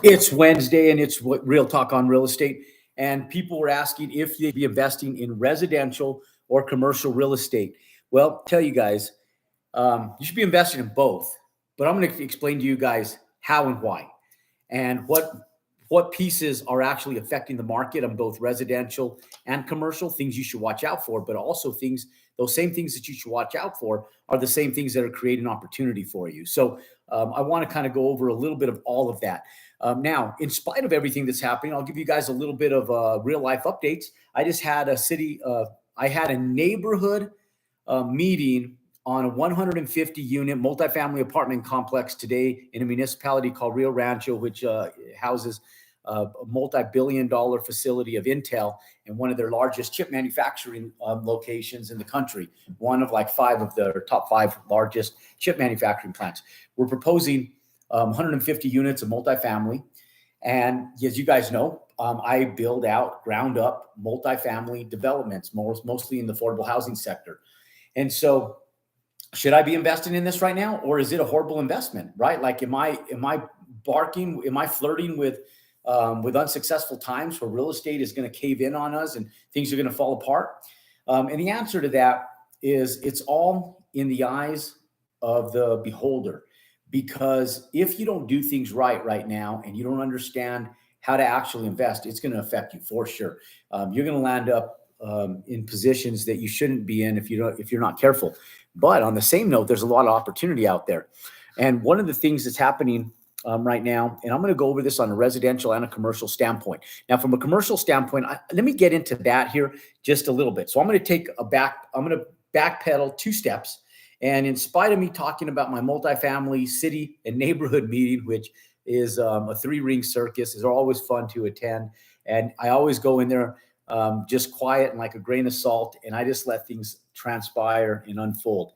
It's Wednesday and it's what Real Talk on Real Estate. And people were asking if they'd be investing in residential or commercial real estate. Well, I'll tell you guys, you should be investing in both. But I'm going to explain to you guys how and why, and what pieces are actually affecting the market on both residential and commercial, things you should watch out for, but also things, those same things that you should watch out for are the same things that are creating opportunity for you. So I want to kind of go over a little bit of all of that. Now, in spite of everything that's happening, I'll give you guys a little bit of real life updates. I just had I had a neighborhood meeting on a 150 unit multifamily apartment complex today in a municipality called Rio Rancho, which houses a multi-billion dollar facility of Intel and one of their largest chip manufacturing locations in the country, one of like five of their top five largest chip manufacturing plants. We're proposing 150 units of multifamily. And as you guys know, I build out ground up multifamily developments, mostly in the affordable housing sector. And so should I be investing in this right now, or is it a horrible investment, right? Like, am I flirting with unsuccessful times where real estate is going to cave in on us and things are going to fall apart? And the answer to that is it's all in the eyes of the beholder. Because if you don't do things right now, and you don't understand how to actually invest, it's going to affect you for sure. You're going to land up in positions that you shouldn't be in if you're not careful. But on the same note, there's a lot of opportunity out there. And one of the things that's happening right now, and I'm going to go over this on a residential and a commercial standpoint. Now, from a commercial standpoint, let me get into that here just a little bit. So I'm going to backpedal 2 steps. And in spite of me talking about my multifamily city and neighborhood meeting, which is a 3-ring circus, is always fun to attend. And I always go in there just quiet and like a grain of salt, and I just let things transpire and unfold.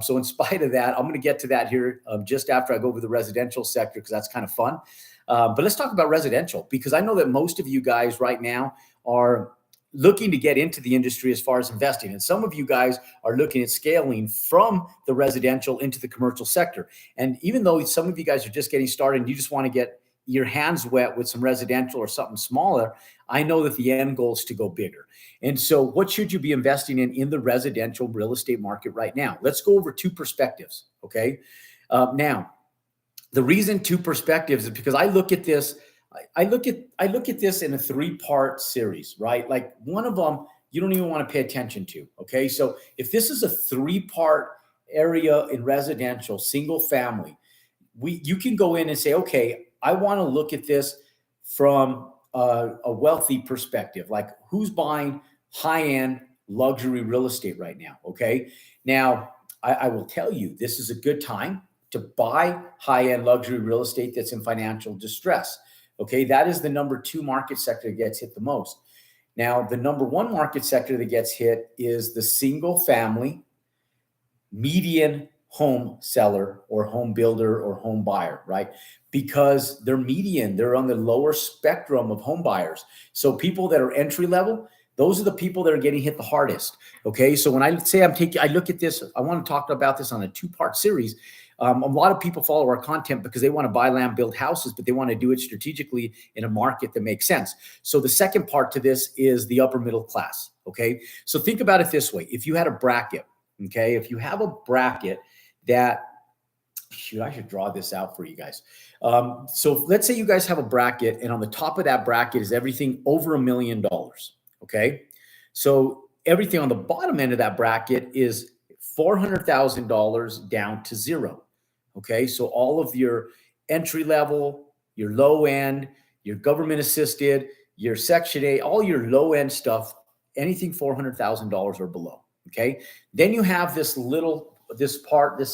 So in spite of that, I'm going to get to that here just after I go over the residential sector, because that's kind of fun. But let's talk about residential, because I know that most of you guys right now are looking to get into the industry as far as investing. And some of you guys are looking at scaling from the residential into the commercial sector. And even though some of you guys are just getting started and you just want to get your hands wet with some residential or something smaller, I know that the end goal is to go bigger. And so what should you be investing in the residential real estate market right now? Let's go over 2 perspectives. Okay. Now, the reason 2 perspectives is because I look at this this in a 3-part series, right? Like, one of them you don't even want to pay attention to. Okay. So if this is a 3-part area in residential, single family, you can go in and say, okay, I want to look at this from a wealthy perspective, like who's buying high-end luxury real estate right now. Okay. Now, I will tell you, this is a good time to buy high-end luxury real estate that's in financial distress. Okay. That is the number 2 market sector that gets hit the most. Now, the number 1 market sector that gets hit is the single family median home seller or home builder or home buyer, right? Because they're median, they're on the lower spectrum of home buyers. So people that are entry level, those are the people that are getting hit the hardest. Okay. So when I say I look at this, I want to talk about this on a 2-part series. A lot of people follow our content because they want to buy land, build houses, but they want to do it strategically in a market that makes sense. So the second part to this is the upper middle class. Okay. So think about it this way. If you had a bracket, okay, if you have a bracket that, I should draw this out for you guys. So let's say you guys have a bracket, and on the top of that bracket is everything over $1 million. Okay. So everything on the bottom end of that bracket is $400,000 down to 0. Okay. So all of your entry level, your low end, your government assisted, your Section 8, all your low end stuff, anything $400,000 or below. Okay. Then you have this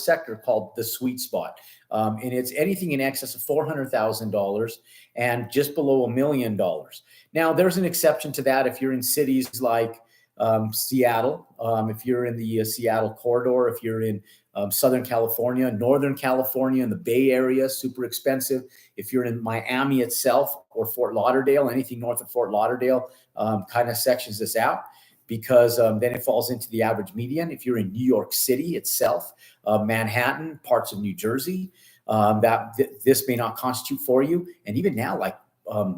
sector called the sweet spot. And it's anything in excess of $400,000 and just below $1 million. Now, there's an exception to that if you're in cities like Seattle, if you're in the Seattle corridor, if you're in Southern California, Northern California, in the Bay Area, super expensive. If you're in Miami itself or Fort Lauderdale, anything north of Fort Lauderdale kind of sections this out, because then it falls into the average median. If you're in New York City itself, Manhattan, parts of New Jersey, this may not constitute for you. And even now, like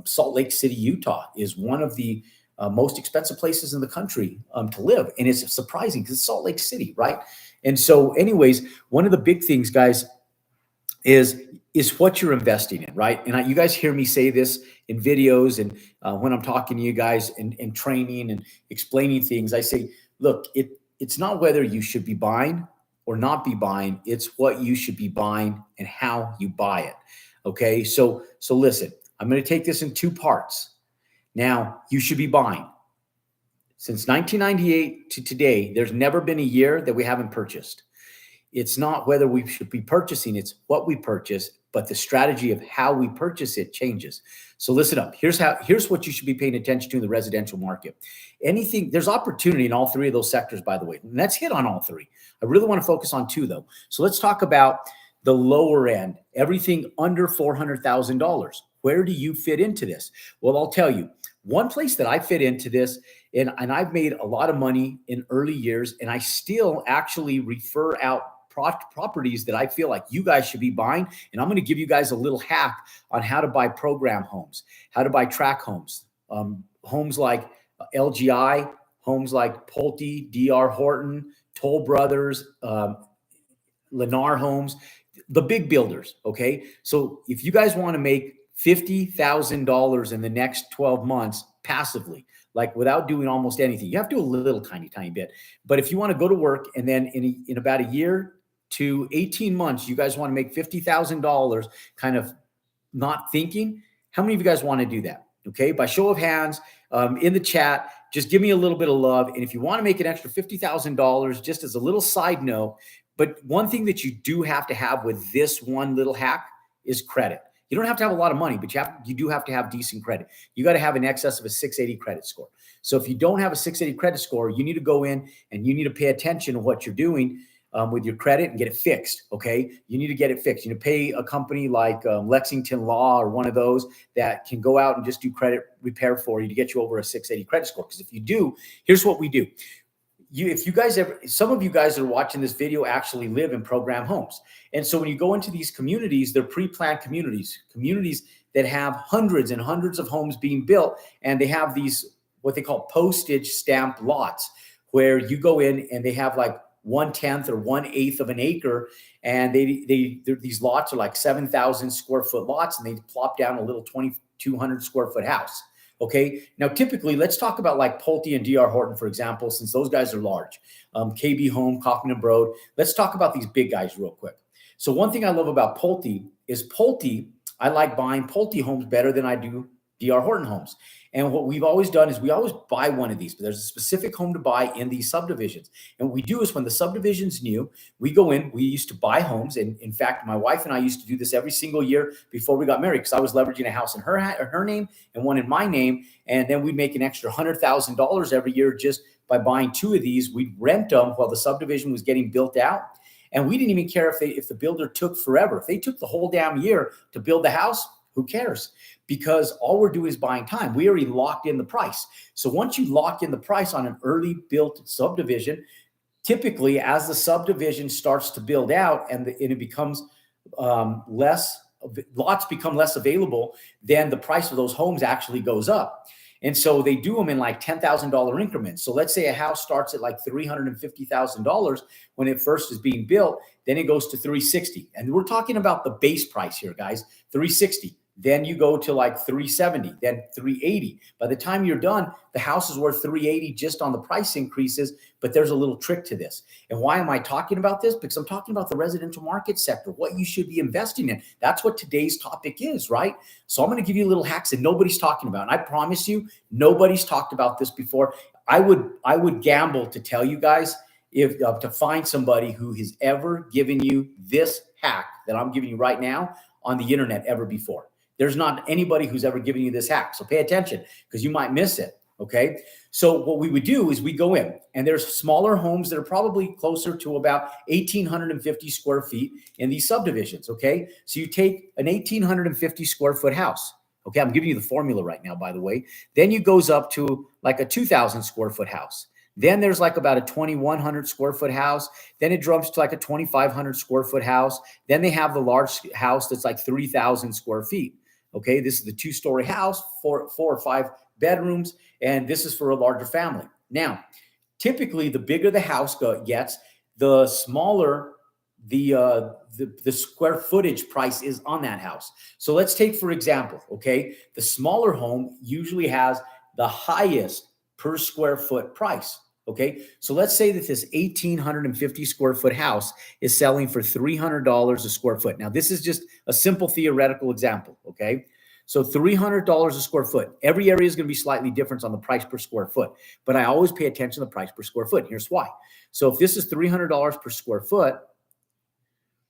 Salt Lake City, Utah is one of the most expensive places in the country to live. And it's surprising because it's Salt Lake City, right? And so anyways, one of the big things, guys, is what you're investing in, right? And you guys hear me say this in videos and when I'm talking to you guys and training and explaining things, I say, look, it's not whether you should be buying or not be buying, it's what you should be buying and how you buy it. Okay, so listen, I'm going to take this in two parts. Now, you should be buying. Since 1998 to today, there's never been a year that we haven't purchased. It's not whether we should be purchasing, it's what we purchase, but the strategy of how we purchase it changes. So listen up. Here's what you should be paying attention to in the residential market. There's opportunity in all three of those sectors, by the way. And let's hit on all three. I really want to focus on two, though. So let's talk about the lower end, everything under $400,000. Where do you fit into this? Well, I'll tell you, one place that I fit into this, and I've made a lot of money in early years, and I still actually refer out properties that I feel like you guys should be buying. And I'm going to give you guys a little hack on how to buy program homes, how to buy track homes, homes like LGI, homes like Pulte, DR Horton, Toll Brothers, Lennar Homes, the big builders. Okay. So if you guys want to make $50,000 in the next 12 months passively, like without doing almost anything, you have to do a little tiny bit. But if you want to go to work and then in about a year to 18 months, you guys want to make $50,000 kind of not thinking, how many of you guys want to do that? Okay. By show of hands, in the chat, just give me a little bit of love. And if you want to make an extra $50,000, just as a little side note, but one thing that you do have to have with this one little hack is credit. You don't have to have a lot of money, but you do have to have decent credit. You got to have in excess of a 680 credit score. So if you don't have a 680 credit score, you need to go in and you need to pay attention to what you're doing with your credit and get it fixed. Okay. You need to get it fixed. You need to pay a company like Lexington Law or one of those that can go out and just do credit repair for you to get you over a 680 credit score. Because if you do, here's what we do. Some of you guys that are watching this video actually live in program homes. And so when you go into these communities, they're pre-planned communities that have hundreds and hundreds of homes being built. And they have these, what they call postage stamp lots, where you go in and they have like 1/10 or 1/8 of an acre. And these lots are like 7,000 square foot lots, and they plop down a little 2,200 square foot house. Okay. Now, typically, let's talk about like Pulte and DR Horton, for example, since those guys are large. KB Home, Kaufman and Broad. Let's talk about these big guys real quick. So one thing I love about Pulte is I like buying Pulte homes better than I do DR Horton homes. And what we've always done is we always buy one of these, but there's a specific home to buy in these subdivisions. And what we do is when the subdivision's new, we go in, we used to buy homes. And in fact, my wife and I used to do this every single year before we got married, because I was leveraging a house in her name and one in my name. And then we'd make an extra $100,000 every year just by buying two of these. We'd rent them while the subdivision was getting built out. And we didn't even care if the builder took forever. If they took the whole damn year to build the house, who cares? Because all we're doing is buying time. We already locked in the price. So once you lock in the price on an early built subdivision, typically as the subdivision starts to build out and it becomes lots become less available, then the price of those homes actually goes up. And so they do them in like $10,000 increments. So let's say a house starts at like $350,000 when it first is being built, then it goes to $360,000. And we're talking about the base price here, guys, $360,000. Then you go to like $370,000, then $380,000. By the time you're done, the house is worth $380,000 just on the price increases. But there's a little trick to this. And why am I talking about this? Because I'm talking about the residential market sector, what you should be investing in. That's what today's topic is, right? So I'm going to give you little hacks that nobody's talking about. And I promise you, nobody's talked about this before. I would gamble to tell you guys to find somebody who has ever given you this hack that I'm giving you right now on the internet ever before. There's not anybody who's ever given you this hack. So pay attention because you might miss it. Okay. So what we would do is we go in and there's smaller homes that are probably closer to about 1,850 square feet in these subdivisions. Okay. So you take an 1,850 square foot house. Okay. I'm giving you the formula right now, by the way. Then it goes up to like a 2,000 square foot house. Then there's like about a 2,100 square foot house. Then it jumps to like a 2,500 square foot house. Then they have the large house that's like 3,000 square feet. Okay, this is the 2-story house, four or five bedrooms, and this is for a larger family. Now, typically, the bigger the house gets, the smaller the square footage price is on that house. So let's take, for example, okay, the smaller home usually has the highest per square foot price. Okay, so let's say that this 1,850 square foot house is selling for $300 a square foot. Now, this is just a simple theoretical example. Okay, so $300 a square foot. Every area is going to be slightly different on the price per square foot, but I always pay attention to the price per square foot. Here's why. So if this is $300 per square foot,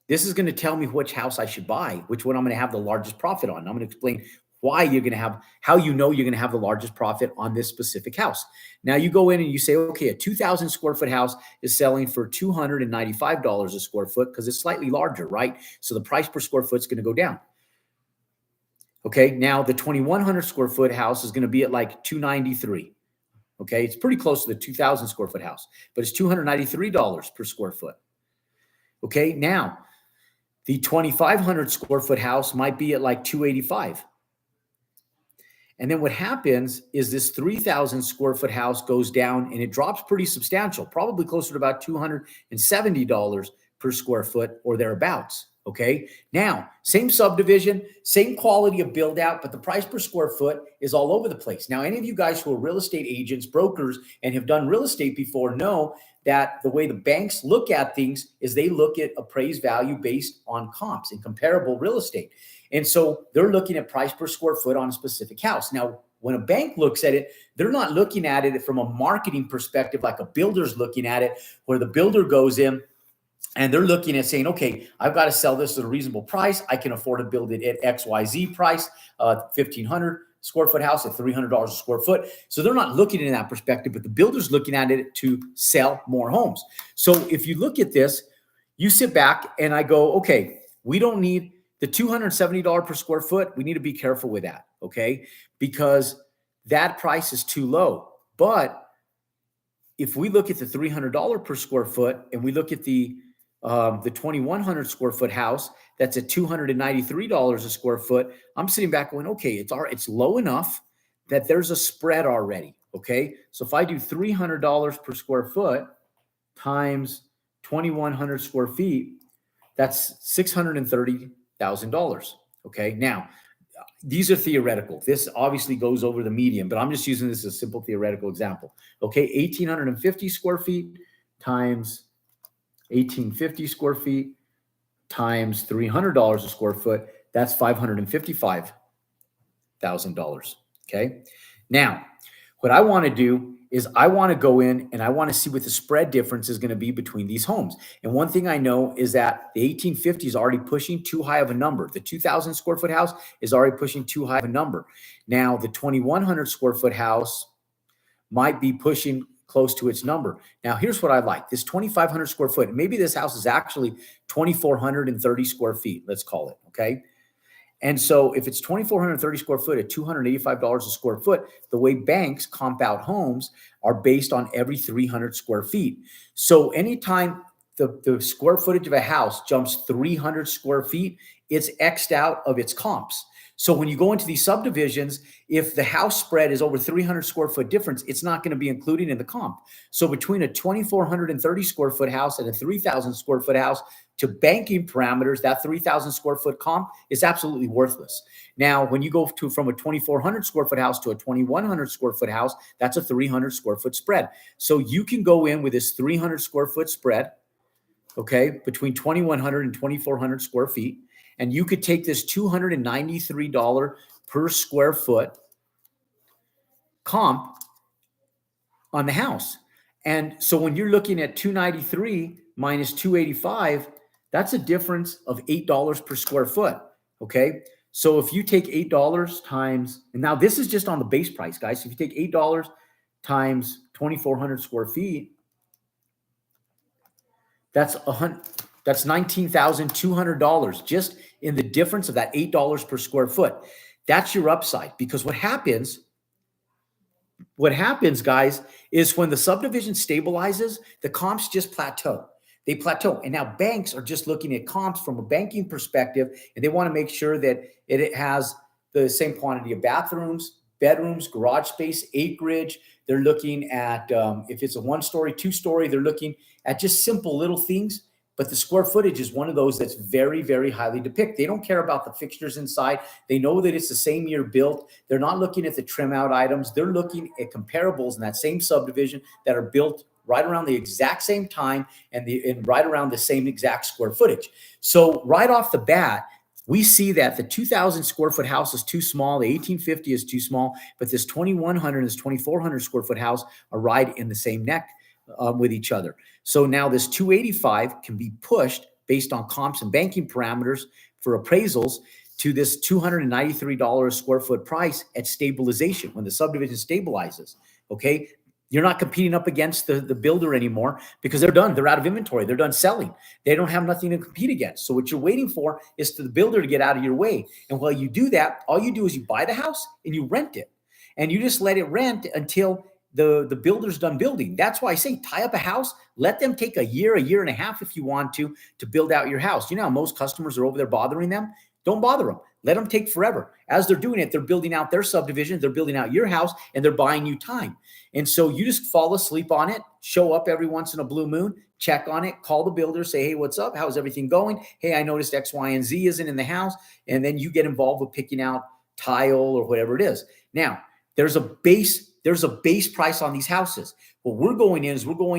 this is going to tell me which house I should buy, which one I'm going to have the largest profit on. I'm going to explain why you're going to have, how you know you're going to have the largest profit on this specific house. Now you go in and you say, okay, a 2,000 square foot house is selling for $295 a square foot because it's slightly larger, right? So the price per square foot is going to go down. Okay, now the 2,100 square foot house is going to be at like $293. Okay, it's pretty close to the 2,000 square foot house, but it's $293 per square foot. Okay, now the 2,500 square foot house might be at like $285. And then what happens is this 3,000 square foot house goes down and it drops pretty substantial, probably closer to about $270 per square foot or thereabouts. Okay. Now, same subdivision, same quality of build out, but the price per square foot is all over the place. Now, any of you guys who are real estate agents, brokers, and have done real estate before know that the way the banks look at things is they look at appraised value based on comps and comparable real estate. And so they're looking at price per square foot on a specific house. Now, when a bank looks at it, they're not looking at it from a marketing perspective like a builder's looking at it, where the builder goes in and they're looking at saying, okay, I've got to sell this at a reasonable price. I can afford to build it at XYZ price, 1,500 square foot house at $300 a square foot. So they're not looking in that perspective, but the builder's looking at it to sell more homes. So if you look at this, you sit back and I go, okay, we don't need the $270 per square foot. We need to be careful with that, okay? Because that price is too low. But if we look at the $300 per square foot and we look at the 2,100 square foot house that's at $293 a square foot, I'm sitting back going, okay, it's low enough that there's a spread already, okay? So if I do $300 per square foot times 2,100 square feet, that's $630,000, okay? Now, these are theoretical. This obviously goes over the median, but I'm just using this as a simple theoretical example, okay? 1,850 square feet times 1,850 square feet times $300 a square foot, that's $555,000, okay? Now, what I want to do is I want to go in and I want to see what the spread difference is going to be between these homes. And one thing I know is that the 1,850 is already pushing too high of a number. The 2,000 square foot house is already pushing too high of a number. Now, the 2,100 square foot house might be pushing close to its number. Now, here's what I like. This 2,500 square foot, maybe this house is actually 2,430 square feet, let's call it, okay? And so if it's 2,430 square foot at $285 a square foot, the way banks comp out homes are based on every 300 square feet. So anytime the square footage of a house jumps 300 square feet, it's X'd out of its comps. So when you go into these subdivisions, if the house spread is over 300 square foot difference, it's not going to be included in the comp. So between a 2,430 square foot house and a 3,000 square foot house, to banking parameters, that 3,000 square foot comp is absolutely worthless. Now, when you go from a 2,400 square foot house to a 2,100 square foot house, that's a 300 square foot spread. So you can go in with this 300 square foot spread, okay, between 2,100 and 2,400 square feet. And you could take this $293 per square foot comp on the house. And so when you're looking at 293 minus 285, that's a difference of $8 per square foot, okay? So if you take $8 times, and now this is just on the base price, guys. So if you take $8 times 2,400 square feet, that's $19,200 just in the difference of that $8 per square foot. That's your upside, because what happens what happens, guys, is when the subdivision stabilizes, the comps just plateau. They plateau. And now banks are just looking at comps from a banking perspective, and they want to make sure that it has the same quantity of bathrooms, bedrooms, garage space, acreage. They're looking at if it's a 1-story, 2-story, they're looking at just simple little things. But the square footage is one of those that's very, very highly depicted. They don't care about the fixtures inside. They know that it's the same year built. They're not looking at the trim out items. They're looking at comparables in that same subdivision that are built right around the exact same time and right around the same exact square footage. So right off the bat, we see that the 2,000 square foot house is too small. The 1,850 is too small, but this 2,100 and this 2,400 square foot house are right in the same neck with each other. So now this 285 can be pushed based on comps and banking parameters for appraisals to this $293 a square foot price at stabilization when the subdivision stabilizes. Okay. You're not competing up against the builder anymore because they're done. They're out of inventory. They're done selling. They don't have nothing to compete against. So what you're waiting for is for the builder to get out of your way. And while you do that, all you do is you buy the house and you rent it. And you just let it rent until the builder's done building. That's why I say tie up a house. Let them take a year and a half if you want to build out your house. You know how most customers are over there bothering them? Don't bother them. Let them take forever. As they're doing it, they're building out their subdivision, they're building out your house, and they're buying you time. And so you just fall asleep on it, show up every once in a blue moon, check on it, call the builder, say, hey, what's up? How's everything going? Hey, I noticed X, Y, and Z isn't in the house. And then you get involved with picking out tile or whatever it is. Now, there's a base price on these houses. What we're going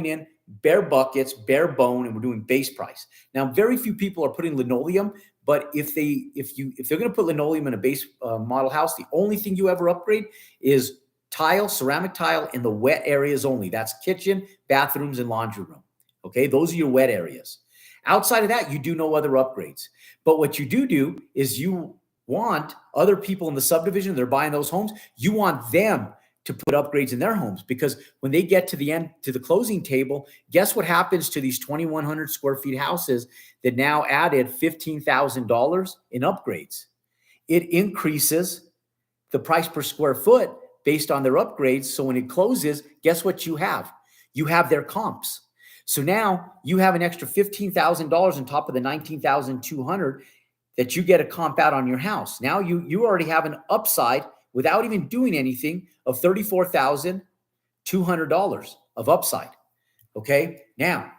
in bare buckets, bare bone, and we're doing base price. Now, very few people are putting linoleum, but if they're going to put linoleum in a base model house, the only thing you ever upgrade is tile, ceramic tile in the wet areas only. That's kitchen, bathrooms, and laundry room. Okay, those are your wet areas. Outside of that, you do no other upgrades. But what you do is you want other people in the subdivision, they're buying those homes, you want them to put upgrades in their homes, because when they get to the end, to the closing table, guess what happens to these 2,100 square feet houses that now added $15,000 in upgrades? It increases the price per square foot based on their upgrades. So when it closes, guess what you have? You have their comps. So now you have an extra $15,000 on top of the $19,200 that you get a comp out on your house. Now you already have an upside without even doing anything of $34,200 of upside. Okay. Now,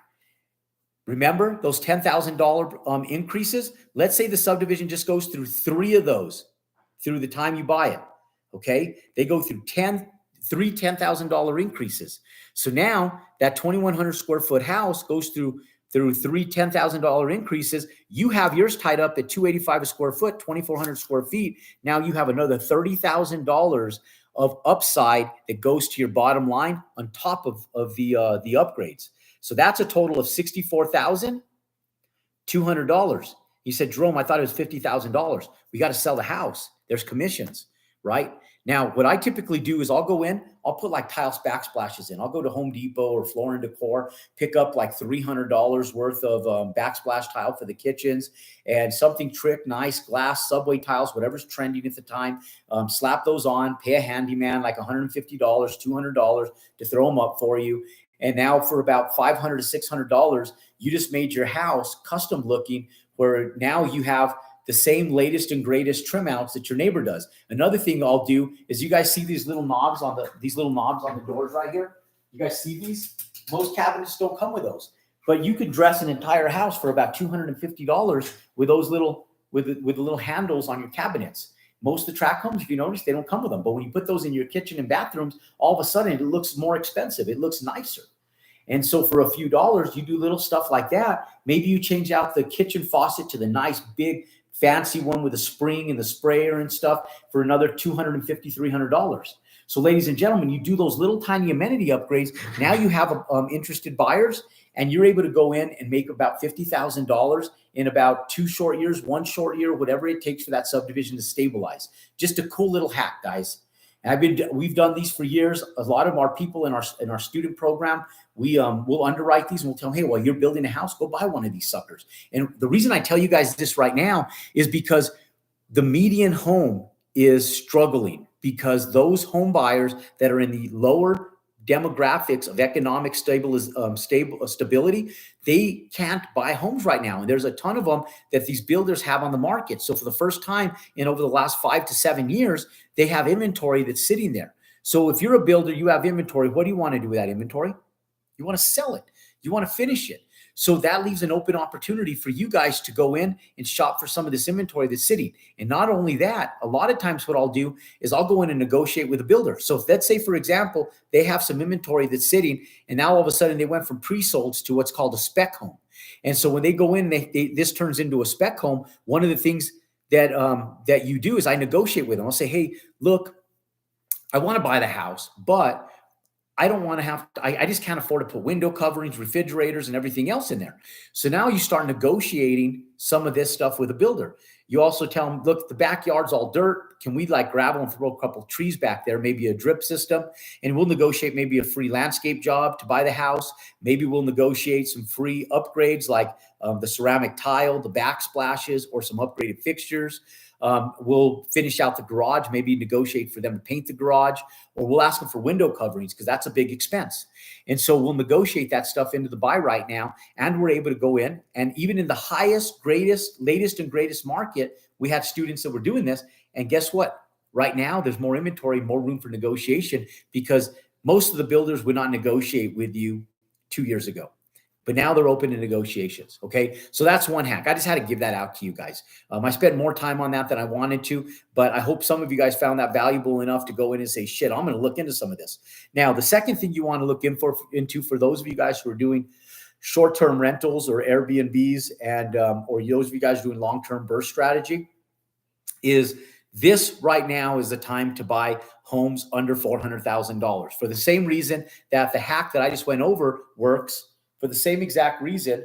remember those $10,000 increases. Let's say the subdivision just goes through 3 of those through the time you buy it. Okay. They go through three $10,000 increases. So now that 2,100 square foot house goes through 3 $10,000 increases. You have yours tied up at $285 a square foot, 2,400 square feet. Now you have another $30,000 of upside that goes to your bottom line on top of the upgrades. So that's a total of $64,200. He said, Jerome, I thought it was $50,000. We got to sell the house. There's commissions, right? Now, what I typically do is I'll go in, I'll put like tiles backsplashes in. I'll go to Home Depot or Floor and Decor, pick up like $300 worth of backsplash tile for the kitchens and something trick, nice glass, subway tiles, whatever's trending at the time. Slap those on, pay a handyman like $150, $200 to throw them up for you. And now for about $500 to $600, you just made your house custom looking, where now you have the same latest and greatest trim outs that your neighbor does. Another thing I'll do is, you guys see these little knobs on the doors right here? You guys see these? Most cabinets don't come with those, but you could dress an entire house for about $250 with those with the little handles on your cabinets. Most of the track homes, if you notice, they don't come with them. But when you put those in your kitchen and bathrooms, all of a sudden it looks more expensive. It looks nicer. And so for a few dollars, you do little stuff like that. Maybe you change out the kitchen faucet to the nice big fancy one with a spring and the sprayer and stuff for another $250, $300. So ladies and gentlemen, you do those little tiny amenity upgrades. Now you have interested buyers, and you're able to go in and make about $50,000 in about 2 short years, 1 short year, whatever it takes for that subdivision to stabilize. Just a cool little hack, guys. And we've done these for years. A lot of our people in our student program, we'll underwrite these and we'll tell them, hey, well, you're building a house, go buy one of these suckers. And the reason I tell you guys this right now is because the median home is struggling because those home buyers that are in the lower demographics of economic stability, they can't buy homes right now. And there's a ton of them that these builders have on the market. So for the first time in over the last 5 to 7 years, they have inventory that's sitting there. So if you're a builder, you have inventory. What do you want to do with that inventory? You want to sell it. You want to finish it. So that leaves an open opportunity for you guys to go in and shop for some of this inventory that's sitting. And not only that, a lot of times what I'll do is I'll go in and negotiate with a builder. So if, let's say, for example, they have some inventory that's sitting, and now all of a sudden they went from pre-solds to what's called a spec home. And so when they go in, this turns into a spec home. One of the things that that you do is I negotiate with them. I'll say, hey, look, I want to buy the house, but I don't want to have to, I just can't afford to put window coverings, refrigerators, and everything else in there. So now you start negotiating some of this stuff with a builder. You also tell them, look, the backyard's all dirt. Can we like gravel and throw a couple of trees back there, maybe a drip system? And we'll negotiate maybe a free landscape job to buy the house. Maybe we'll negotiate some free upgrades like the ceramic tile, the backsplashes, or some upgraded fixtures. We'll finish out the garage, maybe negotiate for them to paint the garage, or we'll ask them for window coverings because that's a big expense. And so we'll negotiate that stuff into the buy right now, and we're able to go in. And even in the highest, greatest, latest and greatest market, we had students that were doing this. And guess what? Right now, there's more inventory, more room for negotiation because most of the builders would not negotiate with you 2 years ago. But now they're open to negotiations. Okay. So that's one hack. I just had to give that out to you guys. I spent more time on that than I wanted to, but I hope some of you guys found that valuable enough to go in and say, shit, I'm going to look into some of this. Now, the second thing you want to look into for those of you guys who are doing short-term rentals or Airbnbs and, or those of you guys doing long-term burst strategy is this right now is the time to buy homes under $400,000 for the same reason that the hack that I just went over works. For the same exact reason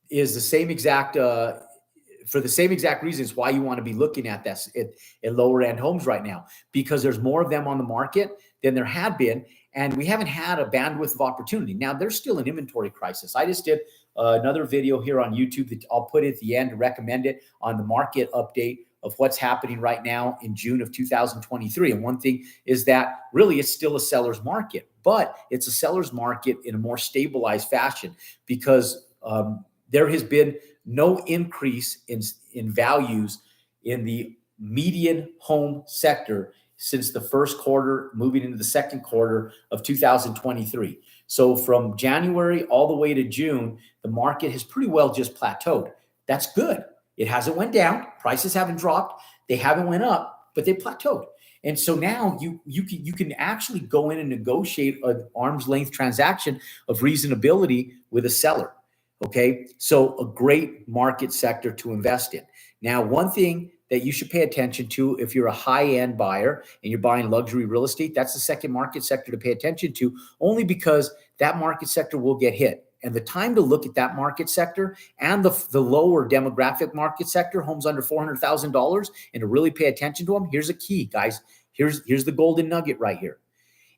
is the same exact for the same exact reasons why you want to be looking at this at lower end homes right now, because there's more of them on the market than there had been, and we haven't had a bandwidth of opportunity. Now there's still an inventory crisis. I just did another video here on YouTube that I'll put at the end to recommend it on the market update of what's happening right now in June of 2023. And one thing is that really it's still a seller's market, but it's a seller's market in a more stabilized fashion because there has been no increase in values in the median home sector since the first quarter moving into the second quarter of 2023. So from January all the way to June, the market has pretty well just plateaued. That's good. It hasn't went down. Prices haven't dropped. They haven't went up, but they plateaued. And so now you can actually go in and negotiate an arm's length transaction of reasonability with a seller. Okay. So a great market sector to invest in. Now, one thing that you should pay attention to if you're a high-end buyer and you're buying luxury real estate, that's the second market sector to pay attention to, only because that market sector will get hit. And the time to look at that market sector and the lower demographic market sector, homes under $400,000, and to really pay attention to them, here's a key, guys. Here's the golden nugget right here,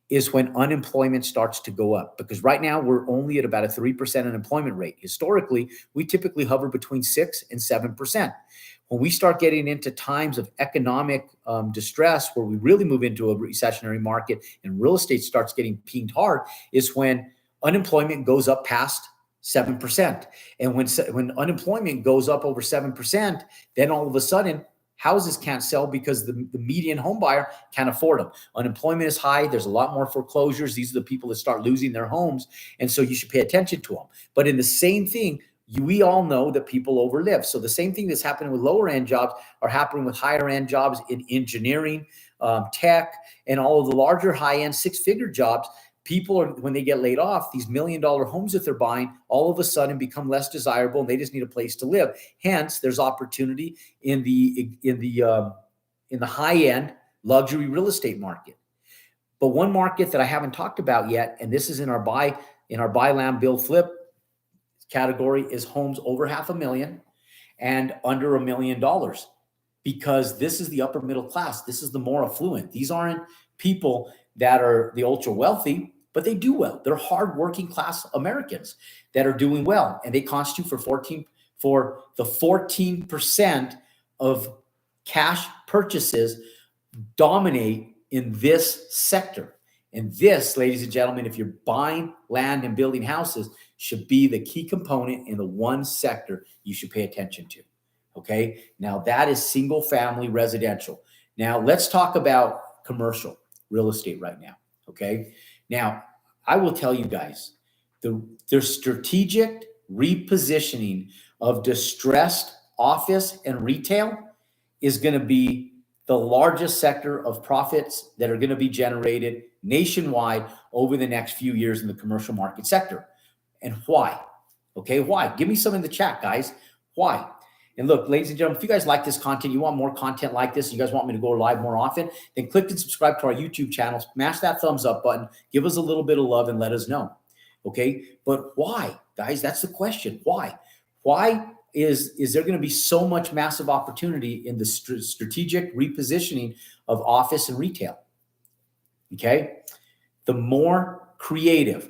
is when unemployment starts to go up. Because right now we're only at about a 3% unemployment rate. Historically, we typically hover between 6 and 7%. When we start getting into times of economic distress, where we really move into a recessionary market and real estate starts getting pinged hard, is when unemployment goes up past 7%. And when unemployment goes up over 7%, then all of a sudden houses can't sell because the median home buyer can't afford them. Unemployment is high. There's a lot more foreclosures. These are the people that start losing their homes. And so you should pay attention to them. But in the same thing, we all know that people overlive. So the same thing that's happening with lower end jobs are happening with higher end jobs in engineering, tech, and all of the larger high end 6-figure jobs. People are, when they get laid off, these $1 million homes that they're buying all of a sudden become less desirable, and they just need a place to live. Hence, there's opportunity in the high end luxury real estate market. But one market that I haven't talked about yet, and this is in our buy land, build, flip category, is homes over $500,000 and under $1 million, because this is the upper middle class. This is the more affluent. These aren't people that are the ultra wealthy, but they do well. They're hard working class Americans that are doing well, and they constitute for the 14% of cash purchases dominate in this sector. And this, ladies and gentlemen, if you're buying land and building houses, should be the key component in the one sector you should pay attention to. Okay. Now that is single family residential. Now let's talk about commercial real estate right now. Okay. Now I will tell you guys the strategic repositioning of distressed office and retail is going to be the largest sector of profits that are going to be generated nationwide over the next few years in the commercial market sector. And why? Okay, why? Give me some in the chat, guys. Why? And look, ladies and gentlemen, if you guys like this content, you want more content like this, you guys want me to go live more often, then click and subscribe to our YouTube channel, smash that thumbs up button, give us a little bit of love and let us know. Okay, but why, guys? That's the question. Why? Why is there going to be so much massive opportunity in the strategic repositioning of office and retail? Okay, the more creative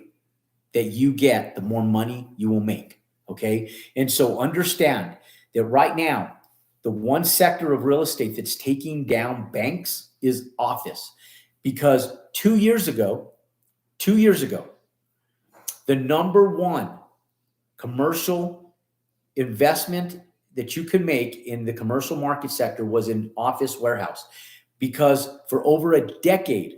that you get, the more money you will make. Okay, and so understand that right now, the one sector of real estate that's taking down banks is office, because 2 years ago, the number one commercial investment that you could make in the commercial market sector was in office warehouse, because for over a decade,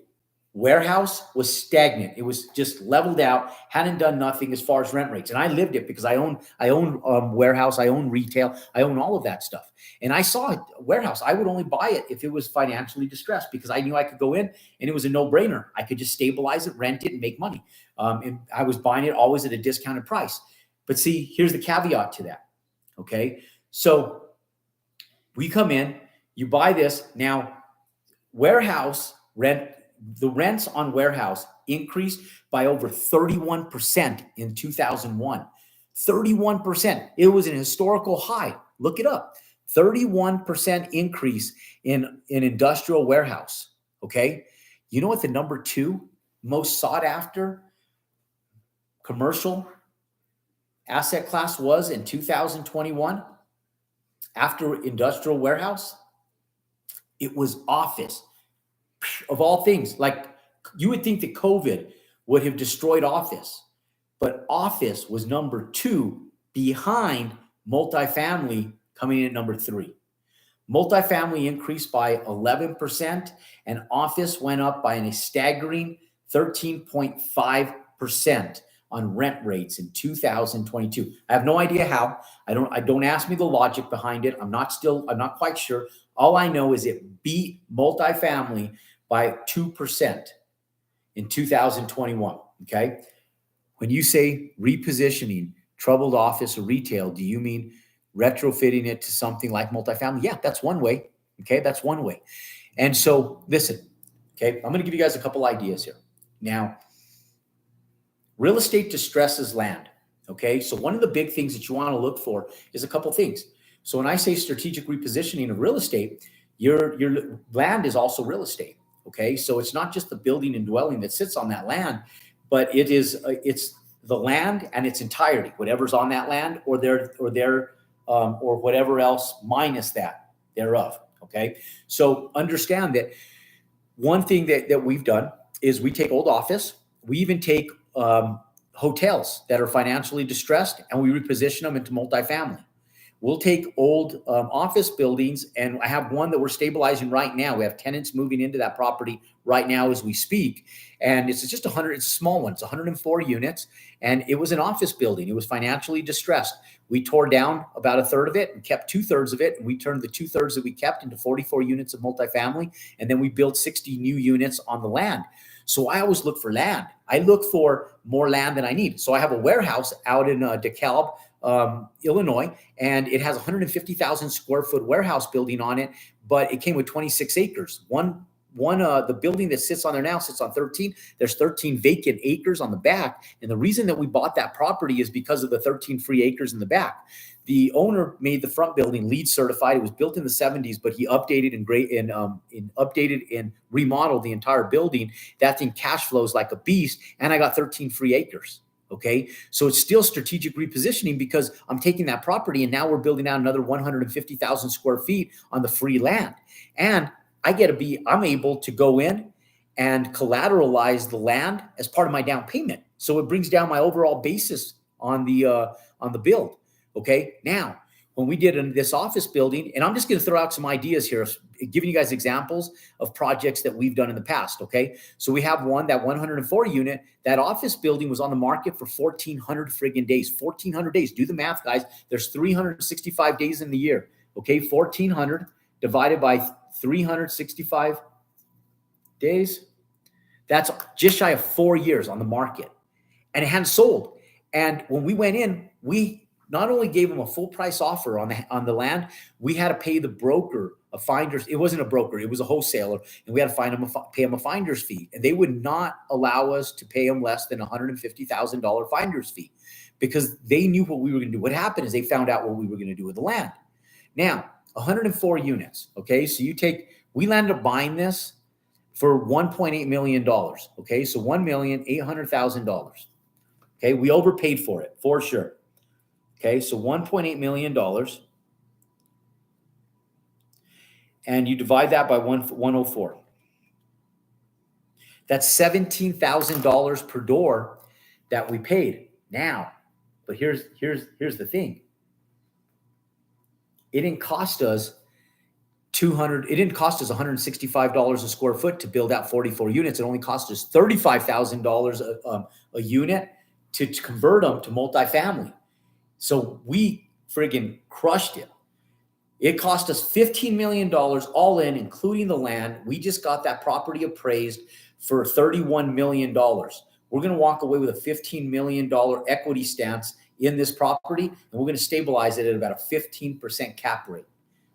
warehouse was stagnant. It was just leveled out, hadn't done nothing as far as rent rates. And I lived it because I own warehouse, I own retail, I own all of that stuff. And I saw a warehouse. I would only buy it if it was financially distressed, because I knew I could go in and it was a no-brainer. I could just stabilize it, rent it, and make money. And I was buying it always at a discounted price. But see, here's the caveat to that. Okay, so we come in, you buy this. Now, warehouse rent, the rents on warehouse increased by over 31% in 2001. 31%. It was an historical high. Look it up. 31% increase in industrial warehouse. Okay. You know what the number two most sought after commercial asset class was in 2021 after industrial warehouse? It was office. Of all things, like, you would think that COVID would have destroyed office, but office was number two behind multifamily, coming in at number three. Multifamily increased by 11%, and office went up by a staggering 13.5% on rent rates in 2022. I have no idea how. I don't ask me the logic behind it. I'm not quite sure. All I know is it beat multifamily by 2% in 2021. Okay. When you say repositioning troubled office or retail, do you mean retrofitting it to something like multifamily? Yeah, that's one way. Okay. That's one way. And so listen, okay, I'm going to give you guys a couple ideas here. Now, real estate distresses land. Okay. So one of the big things that you want to look for is a couple things. So when I say strategic repositioning of real estate, your land is also real estate. Okay. So it's not just the building and dwelling that sits on that land, but it's the land and its entirety, whatever's on that land or whatever else minus that thereof. Okay. So understand that one thing that we've done is we take old office, we even take hotels that are financially distressed, and we reposition them into multifamily. We'll take old office buildings, and I have one that we're stabilizing right now. We have tenants moving into that property right now as we speak. And it's just it's a small one. It's 104 units, and it was an office building. It was financially distressed. We tore down about a third of it and kept 2/3 of it. And we turned the 2/3 that we kept into 44 units of multifamily. And then we built 60 new units on the land. So I always look for land. I look for more land than I need. So I have a warehouse out in DeKalb, Illinois, and it has 150,000 square foot warehouse building on it, but it came with 26 acres. The building that sits on there now sits on 13. There's 13 vacant acres on the back. And the reason that we bought that property is because of the 13 free acres in the back. The owner made the front building LEED certified. It was built in the 70s, but he updated and remodeled the entire building. That thing cash flows like a beast. And I got 13 free acres. Okay. So it's still strategic repositioning, because I'm taking that property and now we're building out another 150,000 square feet on the free land. And I'm able to go in and collateralize the land as part of my down payment. So it brings down my overall basis on the build. Okay. Now, when we did in this office building, and I'm just going to throw out some ideas here, giving you guys examples of projects that we've done in the past. Okay. So we have that 104 unit, that office building was on the market for 1,400 friggin' days, 1,400 days. Do the math, guys. There's 365 days in the year. Okay. 1,400 divided by 365 days. That's just shy of 4 years on the market, and it hadn't sold. And when we went in, we not only gave them a full price offer on the land, we had to pay the broker a finder's. It wasn't a broker; it was a wholesaler, and we had to pay them a finder's fee. And they would not allow us to pay them less than $150,000 finder's fee, because they knew what we were going to do. What happened is they found out what we were going to do with the land. Now, 104 units. Okay, so we landed up buying this for $1.8 million. Okay, so $1,800,000. Okay, we overpaid for it for sure. Okay, so $1.8 million, and you divide that by 104. That's $17,000 per door that we paid. Now, but here's the thing. It didn't cost us $165 a square foot to build out 44 units. It only cost us $35,000 a unit to convert them to multifamily. So we friggin' crushed it. It cost us $15 million all in, including the land. We just got that property appraised for $31 million. We're going to walk away with a $15 million equity stance in this property, and we're going to stabilize it at about a 15% cap rate.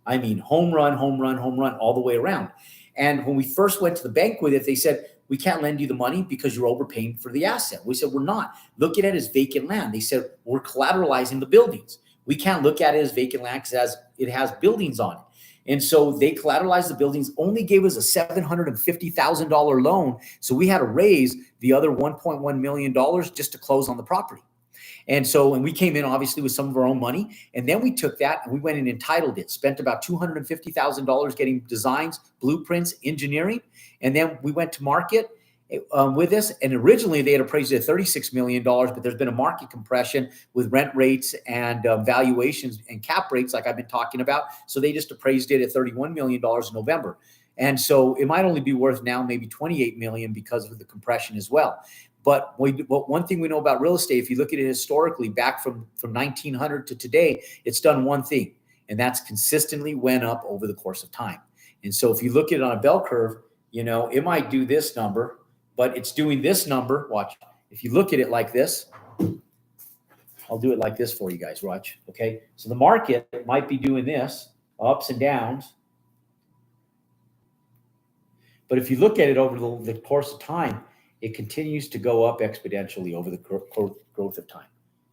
I mean, home run, all the way around. And when we first went to the bank with it, they said, we can't lend you the money because you're overpaying for the asset. We said, we're not. Look at it as vacant land. They said, we're collateralizing the buildings. We can't look at it as vacant land because it has buildings on it. And so they collateralized the buildings, only gave us a $750,000 loan. So we had to raise the other $1.1 million just to close on the property. And we came in obviously with some of our own money, and then we took that and we went and entitled it, spent about $250,000 getting designs, blueprints, engineering. And then we went to market with this. And originally they had appraised it at $36 million, but there's been a market compression with rent rates and valuations and cap rates like I've been talking about. So they just appraised it at $31 million in November. And so it might only be worth now maybe $28 million because of the compression as well. But one thing we know about real estate, if you look at it historically, back from 1900 to today, it's done one thing, and that's consistently went up over the course of time. And so if you look at it on a bell curve, it might do this number, but it's doing this number. Watch. If you look at it like this, I'll do it like this for you guys. Watch. Okay. So the market might be doing this, ups and downs. But if you look at it over the course of time, it continues to go up exponentially over the growth of time.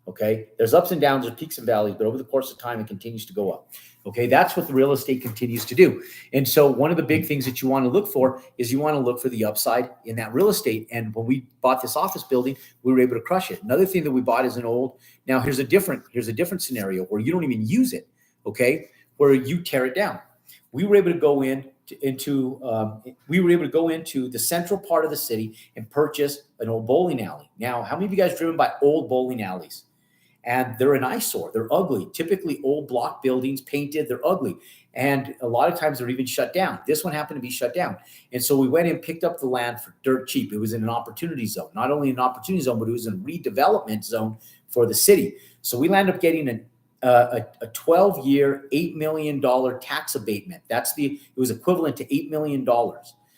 Okay. There's ups and downs, there's peaks and valleys, but over the course of time, it continues to go up. Okay. That's what the real estate continues to do. And so one of the big things that you want to look for is you want to look for the upside in that real estate. And when we bought this office building, we were able to crush it. Another thing that we bought is now here's a different scenario where you don't even use it. Okay. Where you tear it down. We were able to go into the central part of the city and purchase an old bowling alley. Now, how many of you guys driven by old bowling alleys? And they're an eyesore. They're ugly. Typically old block buildings, painted, they're ugly. And a lot of times they're even shut down. This one happened to be shut down. And so we went and picked up the land for dirt cheap. It was in an opportunity zone. Not only an opportunity zone, but it was in a redevelopment zone for the city. So we landed up getting a 12-year, $8 million tax abatement. It was equivalent to $8 million.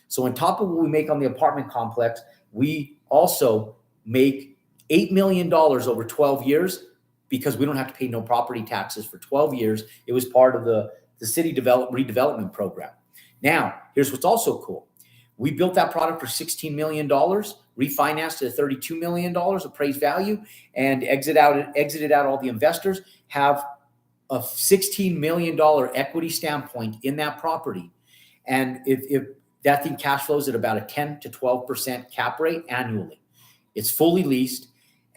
So on top of what we make on the apartment complex, we also make $8 million over 12 years because we don't have to pay no property taxes for 12 years. It was part of the city redevelopment program. Now, here's what's also cool. We built that product for $16 million, refinanced at $32 million appraised value, and exited out all the investors, have a $16 million equity standpoint in that property. And if that thing cash flows at about a 10 to 12% cap rate annually. It's fully leased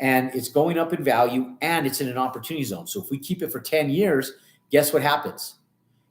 and it's going up in value and it's in an opportunity zone. So if we keep it for 10 years, guess what happens?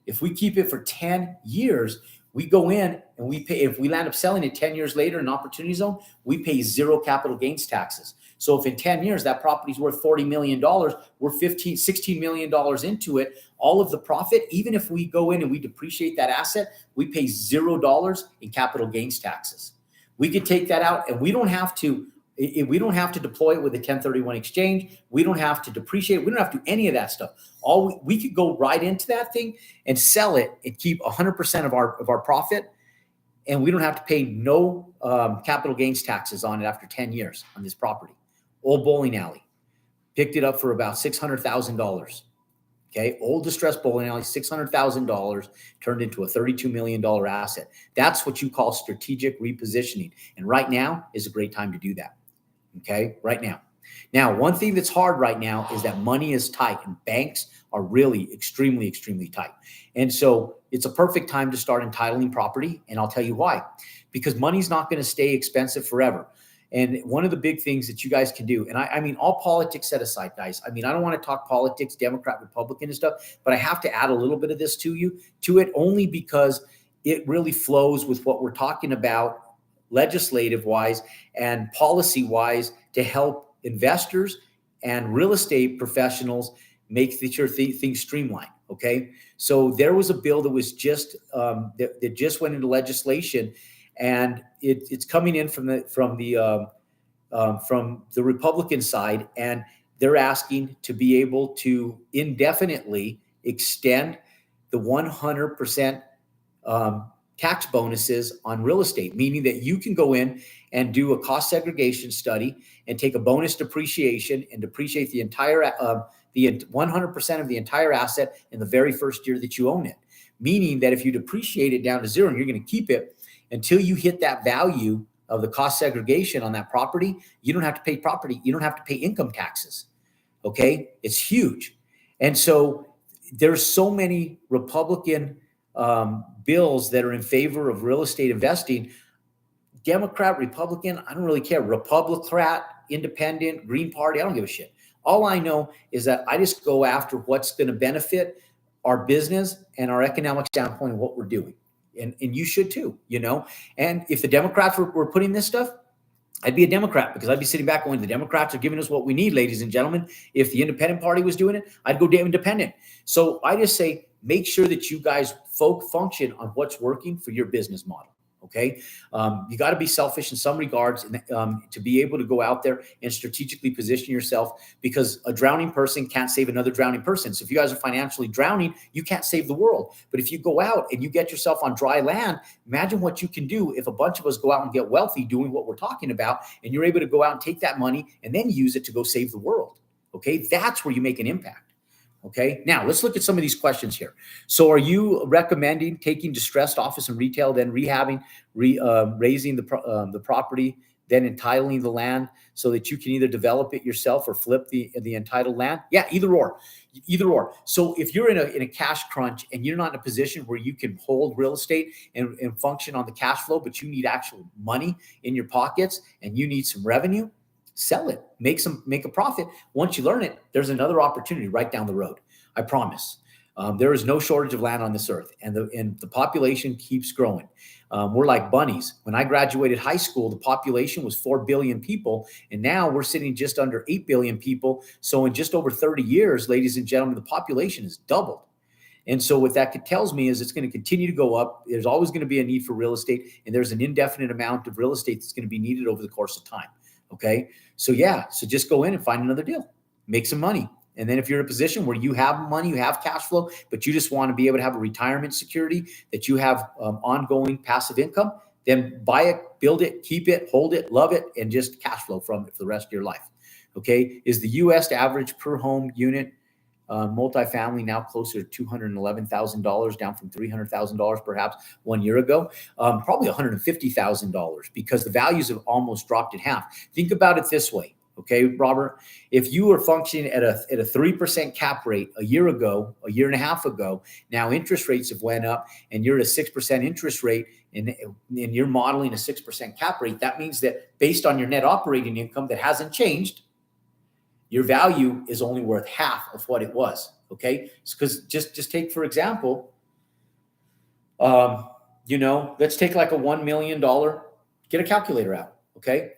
If we keep it for 10 years, We go in and we pay, if we land up selling it 10 years later in an opportunity zone, we pay zero capital gains taxes. So if in 10 years that property's worth $40 million, we're $16 million into it, all of the profit, even if we go in and we depreciate that asset, we pay $0 in capital gains taxes. We could take that out and we don't have to deploy it with a 1031 exchange. We don't have to depreciate. We don't have to do any of that stuff. We could go right into that thing and sell it and keep 100% of our profit. And we don't have to pay no capital gains taxes on it after 10 years on this property. Old bowling alley. Picked it up for about $600,000. Okay, old distressed bowling alley, $600,000 turned into a $32 million asset. That's what you call strategic repositioning. And right now is a great time to do that. Okay, right now. Now, one thing that's hard right now is that money is tight and banks are really extremely, extremely tight. And so it's a perfect time to start entitling property. And I'll tell you why. Because money's not going to stay expensive forever. And one of the big things that you guys can do, and I mean, all politics set aside, guys. I mean, I don't want to talk politics, Democrat, Republican and stuff, but I have to add a little bit of this to it only because it really flows with what we're talking about legislative wise and policy wise to help investors and real estate professionals make sure things streamline. Okay. So there was a bill that was just, that just went into legislation, and it's coming in from the Republican side, and they're asking to be able to indefinitely extend the 100% tax bonuses on real estate, meaning that you can go in and do a cost segregation study and take a bonus depreciation and depreciate the entire 100% of the entire asset in the very first year that you own it. Meaning that if you depreciate it down to zero and you're going to keep it until you hit that value of the cost segregation on that property, you don't have to pay property. You don't have to pay income taxes. Okay. It's huge. And so there's so many Republican bills that are in favor of real estate investing. Democrat, Republican, I don't really care. Republican, Independent, Green Party, I don't give a shit. All I know is that I just go after what's going to benefit our business and our economic standpoint of what we're doing. And you should too, you know? And if the Democrats were putting this stuff, I'd be a Democrat, because I'd be sitting back going, the Democrats are giving us what we need, ladies and gentlemen. If the independent party was doing it, I'd go damn independent. So I just say, make sure that you guys function on what's working for your business model. Okay. You got to be selfish in some regards, to be able to go out there and strategically position yourself, because a drowning person can't save another drowning person. So if you guys are financially drowning, you can't save the world. But if you go out and you get yourself on dry land, imagine what you can do if a bunch of us go out and get wealthy doing what we're talking about, and you're able to go out and take that money and then use it to go save the world. Okay. That's where you make an impact. Okay, now let's look at some of these questions here. So are you recommending taking distressed office and retail, then rehabbing, raising the property, then entitling the land so that you can either develop it yourself or flip the entitled land? Yeah, either or. So if you're in a cash crunch and you're not in a position where you can hold real estate and function on the cash flow, but you need actual money in your pockets and you need some revenue, sell it, make a profit. Once you learn it, there's another opportunity right down the road. I promise. There is no shortage of land on this earth, and the population keeps growing. We're like bunnies. When I graduated high school, the population was 4 billion people, and now we're sitting just under 8 billion people. So in just over 30 years, ladies and gentlemen, the population has doubled. And so what that tells me is it's going to continue to go up. There's always going to be a need for real estate, and there's an indefinite amount of real estate that's going to be needed over the course of time. Okay. So yeah, so just go in and find another deal, make some money. And then if you're in a position where you have money, you have cash flow, but you just want to be able to have a retirement security that you have ongoing passive income, then buy it, build it, keep it, hold it, love it, and just cash flow from it for the rest of your life. Okay. Is the U.S. average per home unit multifamily now closer to $211,000, down from $300,000 perhaps 1 year ago? Probably $150,000, because the values have almost dropped in half. Think about it this way. Okay, Robert, if you were functioning at a 3% cap rate a year and a half ago, now interest rates have went up and you're at a 6% interest rate, and you're modeling a 6% cap rate. That means that based on your net operating income that hasn't changed, your value is only worth half of what it was. Okay, because just take, for example, let's take like a $1 million, get a calculator out. Okay.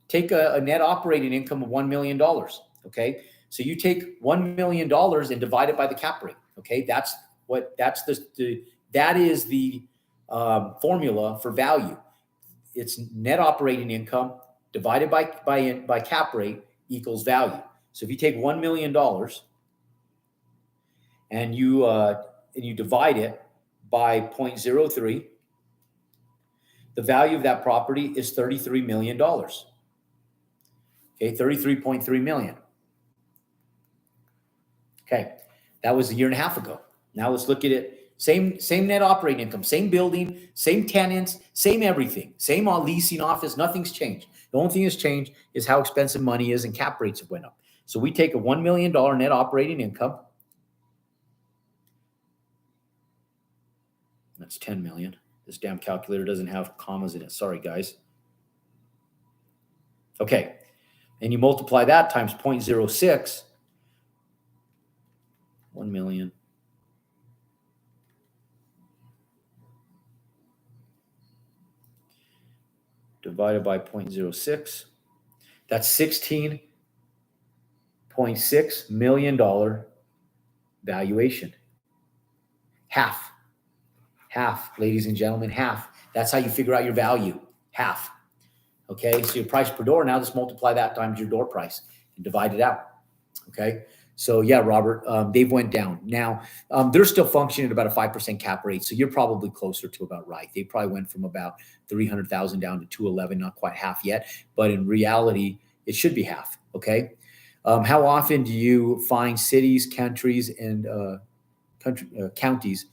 Take a net operating income of $1 million. Okay. So you take $1 million and divide it by the cap rate. Okay. That is the formula for value. It's net operating income divided by cap rate equals value. So if you take $1 million and you divide it by 0.03, the value of that property is $33 million. Okay, 33.3 million. Okay, that was a year and a half ago. Now let's look at it. Same net operating income, same building, same tenants, same everything, same leasing office. Nothing's changed. The only thing that's changed is how expensive money is and cap rates have went up. So we take a $1 million net operating income. That's 10 million. This damn calculator doesn't have commas in it. Sorry, guys. Okay. And you multiply that times 0.06, 1 million. Divided by 0.06. That's $16.6 million valuation. Half, ladies and gentlemen, half. That's how you figure out your value. Half. Okay, so your price per door, now just multiply that times your door price and divide it out. Okay, so yeah, Robert, they've went down. Now, they're still functioning at about a 5% cap rate, so you're probably closer to about right. They probably went from about 300,000 down to 211, not quite half yet, but in reality, it should be half. Okay, how often do you find cities, countries, and counties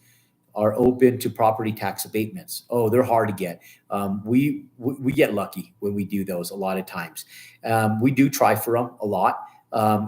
are open to property tax abatements? Oh, they're hard to get. We get lucky when we do those a lot of times. We do try for them a lot.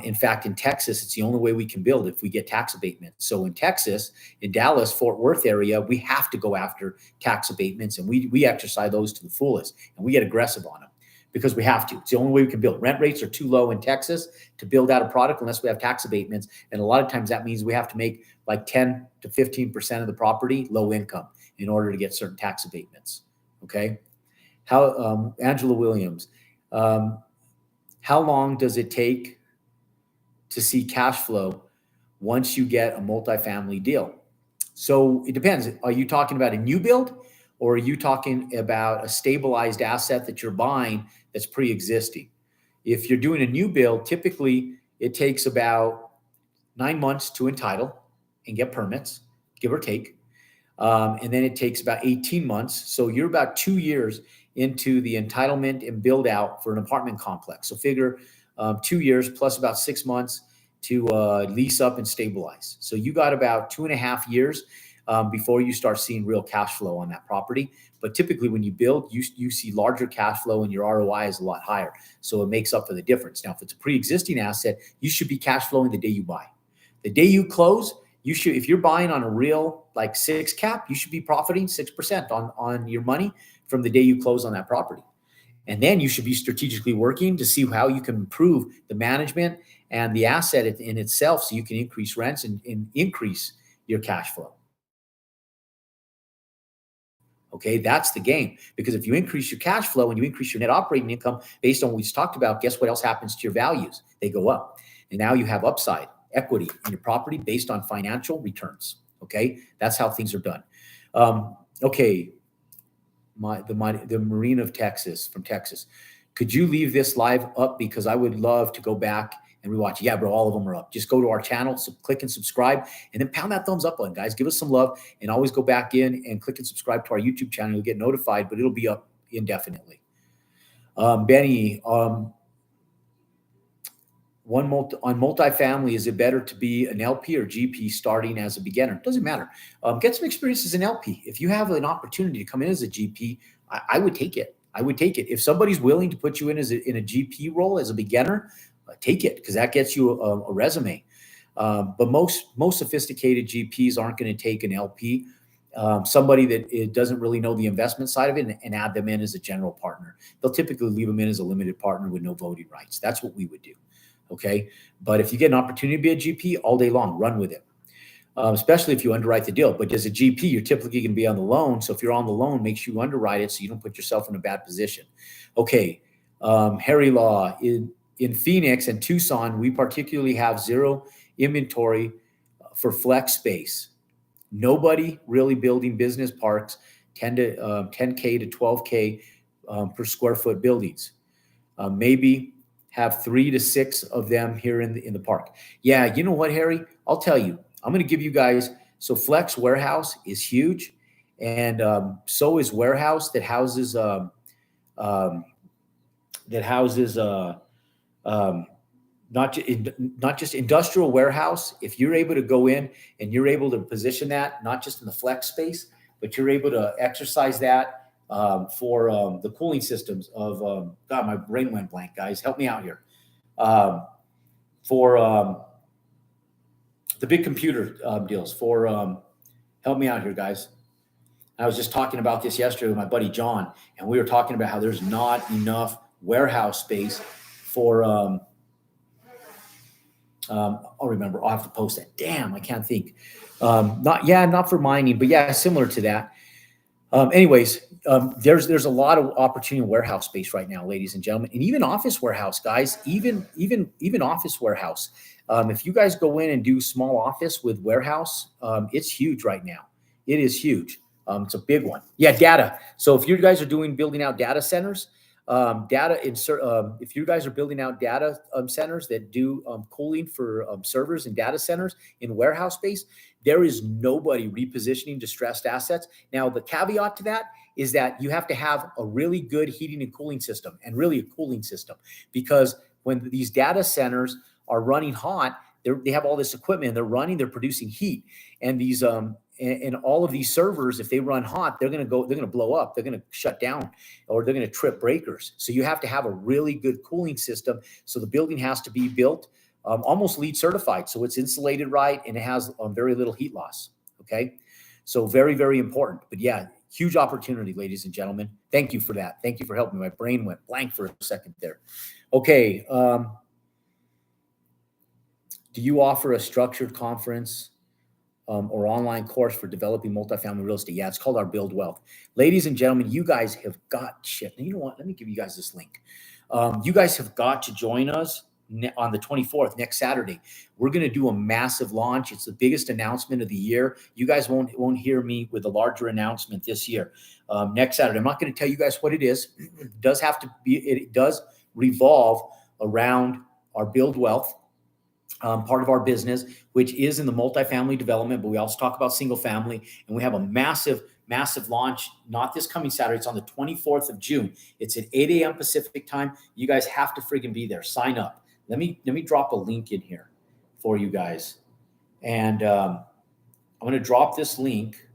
In fact, in Texas, it's the only way we can build if we get tax abatements. So in Texas, in Dallas, Fort Worth area, we have to go after tax abatements, and we exercise those to the fullest, and we get aggressive on them because we have to. It's the only way we can build. Rent rates are too low in Texas to build out a product unless we have tax abatements. And a lot of times that means we have to make like 10 to 15% of the property low income in order to get certain tax abatements. Okay. Angela Williams, how long does it take to see cash flow once you get a multifamily deal? So it depends. Are you talking about a new build, or are you talking about a stabilized asset that you're buying that's pre-existing? If you're doing a new build, typically it takes about 9 months to entitle and get permits, give or take. And then it takes about 18 months. So you're about 2 years into the entitlement and build out for an apartment complex. So figure 2 years plus about 6 months to lease up and stabilize. So you got about 2.5 years before you start seeing real cash flow on that property. But typically when you build, you see larger cash flow and your ROI is a lot higher. So it makes up for the difference. Now, if it's a pre-existing asset, you should be cash flowing the day you buy. The day you close, you should, if you're buying on a real like 6 cap, you should be profiting 6% on your money from the day you close on that property. And then you should be strategically working to see how you can improve the management and the asset in itself so you can increase rents and increase your cash flow. Okay, that's the game. Because if you increase your cash flow and you increase your net operating income based on what we just talked about, guess what else happens to your values? They go up. And now you have upside equity in your property based on financial returns. Okay, that's how things are done. Okay, the Marine of Texas, from Texas. Could you leave this live up? Because I would love to go back and rewatch. Yeah, bro, all of them are up. Just go to our channel, click and subscribe, and then pound that thumbs up button, guys. Give us some love, and always go back in and click and subscribe to our YouTube channel. You'll get notified, but it'll be up indefinitely. Benny, on multifamily, is it better to be an LP or GP starting as a beginner? Doesn't matter. Get some experience as an LP. If you have an opportunity to come in as a GP, I would take it. I would take it. If somebody's willing to put you in in a GP role as a beginner, take it, because that gets you a resume. But most sophisticated GPs aren't going to take an LP, somebody that doesn't really know the investment side of it, and add them in as a general partner. They'll typically leave them in as a limited partner with no voting rights. That's what we would do. Okay. But if you get an opportunity to be a GP all day long, run with it. especially if you underwrite the deal. But as a GP, you're typically going to be on the loan. So if you're on the loan, make sure you underwrite it so you don't put yourself in a bad position. Okay, Harry Law, in Phoenix and Tucson, we particularly have zero inventory for flex space. Nobody really building business parks 10K to 12K per square foot buildings. Maybe have 3 to 6 of them here in the park. Yeah, you know what, Harry? I'll tell you. I'm going to give you guys. So flex warehouse is huge, and so is warehouse that houses um, not just industrial warehouse. If you're able to go in and you're able to position that not just in the flex space, but you're able to exercise that for the cooling systems of God, my brain went blank, guys. Help me out here. For the big computer deals. Help me out here, guys. I was just talking about this yesterday with my buddy John, and we were talking about how there's not enough warehouse space for. I'll remember. I'll have to post that. Damn, I can't think. Not for mining, but yeah, similar to that. Anyways, there's a lot of opportunity in warehouse space right now, ladies and gentlemen, and even office warehouse, guys. Even office warehouse. If you guys go in and do small office with warehouse, it's huge right now. It is huge. It's a big one. Yeah, data. So if you guys are building out data centers, if you guys are building out data centers that do cooling for servers and data centers in warehouse space, there is nobody repositioning distressed assets. Now, the caveat to that is that you have to have a really good heating and cooling system, and really a cooling system, because when these data centers are running hot, they have all this equipment and they're producing heat, and these and all of these servers, if they run hot, they're going to blow up. They're going to shut down, or they're going to trip breakers. So you have to have a really good cooling system. So the building has to be built almost LEED certified. So it's insulated right, and it has very little heat loss. Okay. So very, very important. But yeah, huge opportunity, ladies and gentlemen. Thank you for that. Thank you for helping me. My brain went blank for a second there. Okay. Do you offer a structured conference or online course for developing multifamily real estate? Yeah, it's called our Build Wealth. Ladies and gentlemen, you guys have got shit. And you know what? Let me give you guys this link. You guys have got to join us on the 24th, next Saturday. We're going to do a massive launch. It's the biggest announcement of the year. You guys won't hear me with a larger announcement this year. Next Saturday, I'm not going to tell you guys what it is. It does revolve around our Build Wealth. Part of our business, which is in the multifamily development, but we also talk about single family, and we have a massive launch, not this coming Saturday. It's on the 24th of June. It's at 8 a.m. Pacific time. You guys have to friggin' be there. Sign up. Let me drop a link in here for you guys. And I'm going to drop this link.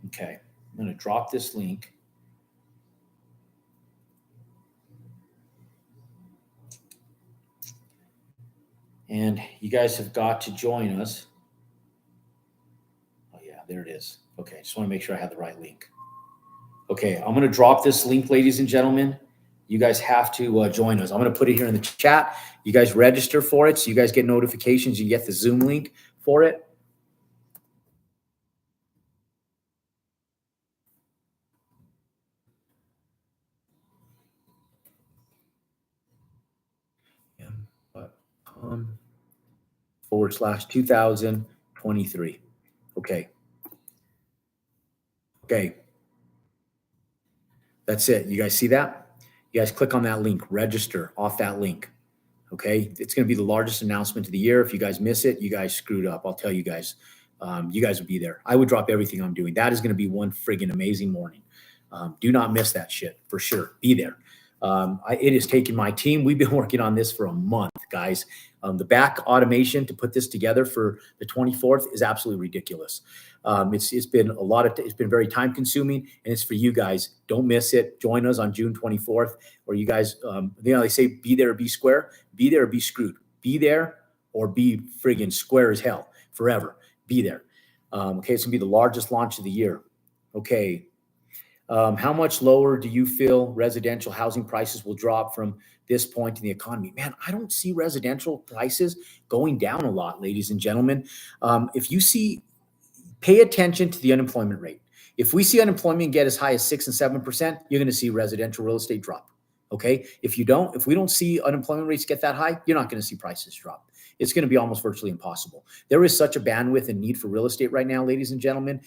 Okay. I'm going to drop this link. And you guys have got to join us. Oh, yeah, there it is. Okay, just want to make sure I have the right link. Okay, I'm going to drop this link, ladies and gentlemen. You guys have to join us. I'm going to put it here in the chat. You guys register for it, so you guys get notifications. You get the Zoom link for it. /2023. Okay. That's it. You guys see that? You guys click on that link, register off that link. Okay. It's going to be the largest announcement of the year. If you guys miss it, you guys screwed up. I'll tell you guys, you guys will be there. I would drop everything I'm doing. That is going to be one friggin' amazing morning. Do not miss that shit for sure. Be there. It has taken my team. We've been working on this for a month, guys. The back automation to put this together for the 24th is absolutely ridiculous. It's been it's been very time consuming, and it's for you guys. Don't miss it. Join us on June 24th, where you guys, they say be there or be square, be there or be screwed, be there or be friggin' square as hell forever. Be there. Okay. It's gonna be the largest launch of the year. Okay. How much lower do you feel residential housing prices will drop from this point in the economy? Man, I don't see residential prices going down a lot, ladies and gentlemen. If you see, pay attention to the unemployment rate. If we see unemployment get as high as 6 and 7%, you're going to see residential real estate drop. Okay. If we don't see unemployment rates get that high, you're not going to see prices drop. It's going to be almost virtually impossible. There is such a bandwidth and need for real estate right now, ladies and gentlemen.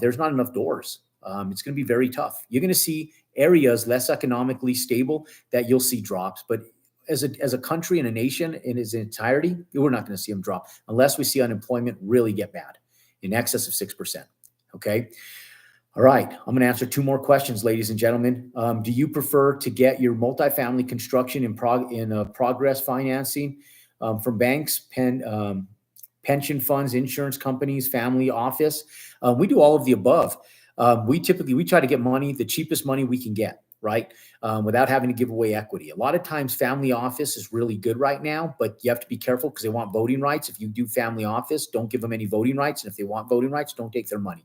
There's not enough doors. It's going to be very tough. You're going to see areas less economically stable that you'll see drops, but as a country and a nation in its entirety, we're not going to see them drop unless we see unemployment really get bad in excess of 6%. Okay. All right. I'm going to answer two more questions, ladies and gentlemen. Do you prefer to get your multifamily construction in progress financing from banks, pension funds, insurance companies, family office? We do all of the above. We try to get money, the cheapest money we can get, right? Without having to give away equity. A lot of times family office is really good right now, but you have to be careful because they want voting rights. If you do family office, don't give them any voting rights. And if they want voting rights, don't take their money.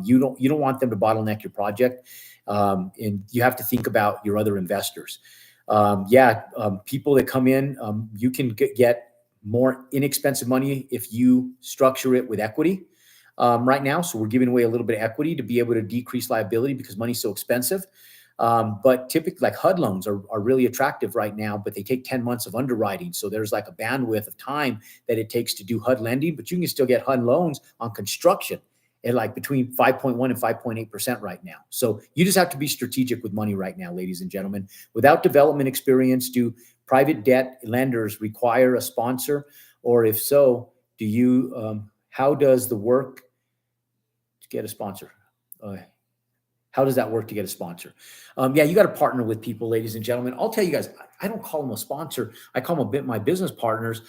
You don't want them to bottleneck your project. And you have to think about your other investors. People that come in, you can get more inexpensive money if you structure it with equity. Right now. So we're giving away a little bit of equity to be able to decrease liability because money's so expensive. But typically like HUD loans are really attractive right now, but they take 10 months of underwriting. So there's like a bandwidth of time that it takes to do HUD lending, but you can still get HUD loans on construction at like between 5.1 and 5.8% right now. So you just have to be strategic with money right now, ladies and gentlemen. Without development experience, do private debt lenders require a sponsor? Or if so, how does the work to get a sponsor? How does that work to get a sponsor? You got to partner with people, ladies and gentlemen. I'll tell you guys, I don't call them a sponsor. I call them my business partners.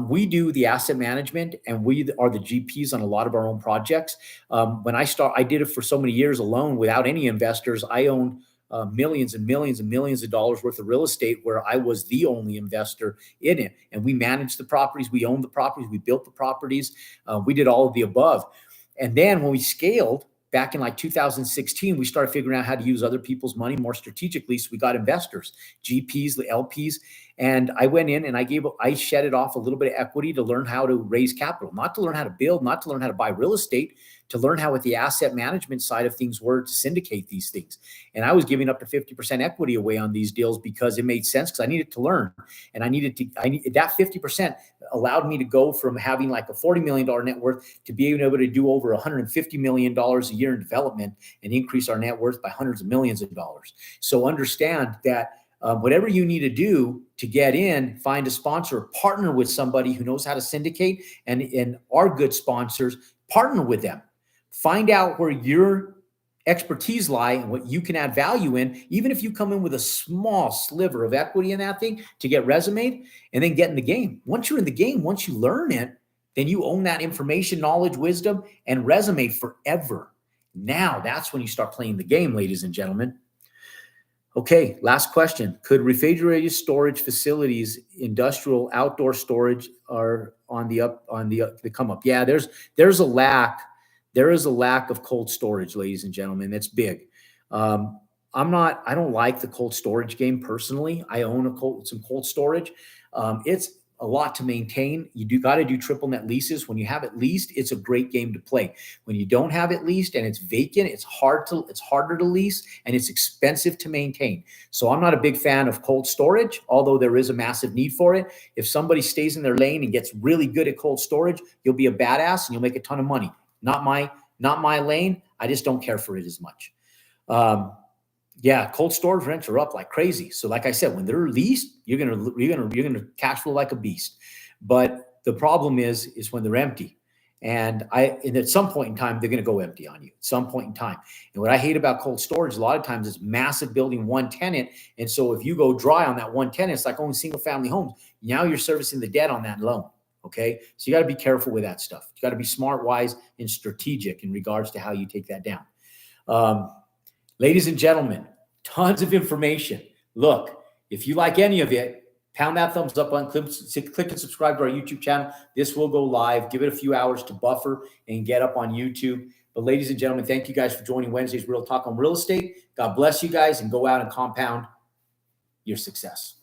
We do the asset management and we are the GPs on a lot of our own projects. When I did it for so many years alone without any investors. I owned millions and millions and millions of dollars worth of real estate where I was the only investor in it. And we managed the properties. We owned the properties. We built the properties. We did all of the above. And then when we scaled, back in like 2016, we started figuring out how to use other people's money more strategically. So we got investors, GPs, the LPs, and I went in and I shedded off a little bit of equity to learn how to raise capital, not to learn how to build, not to learn how to buy real estate, to learn how with the asset management side of things were to syndicate these things. And I was giving up to 50% equity away on these deals because it made sense because I needed to learn. And that 50% allowed me to go from having like a $40 million net worth to being able to do over $150 million a year in development and increase our net worth by hundreds of millions of dollars. So understand that whatever you need to do to get in, find a sponsor, partner with somebody who knows how to syndicate and are good sponsors, partner with them. Find out where your expertise lie and what you can add value in, even if you come in with a small sliver of equity in that thing to get resumed and then get in the game. Once you're in the game, once you learn it, then you own that information, knowledge, wisdom, and resume forever. Now that's when you start playing the game, ladies and gentlemen. Okay, last question. Could refrigerated storage facilities, industrial outdoor storage are on the come up? Yeah, there's a lack. There is a lack of cold storage, ladies and gentlemen. That's big. I don't like the cold storage game personally. I own some cold storage. It's a lot to maintain. You got to do triple net leases. When you have it leased, it's a great game to play. When you don't have it leased and it's vacant, it's harder to lease and it's expensive to maintain. So I'm not a big fan of cold storage, although there is a massive need for it. If somebody stays in their lane and gets really good at cold storage, you'll be a badass and you'll make a ton of money. Not my lane. I just don't care for it as much. Cold storage rents are up like crazy. So like I said, when they're leased, you're gonna cash flow like a beast. But the problem is when they're empty. And at some point in time, they're gonna go empty on you at some point in time. And what I hate about cold storage, a lot of times it's massive building one tenant. And so if you go dry on that one tenant, it's like owning single family homes. Now you're servicing the debt on that loan. Okay. So you got to be careful with that stuff. You got to be smart, wise, and strategic in regards to how you take that down. Ladies and gentlemen, tons of information. Look, if you like any of it, pound that thumbs up button, click and subscribe to our YouTube channel. This will go live. Give it a few hours to buffer and get up on YouTube. But ladies and gentlemen, thank you guys for joining Wednesday's Real Talk on Real Estate. God bless you guys, and go out and compound your success.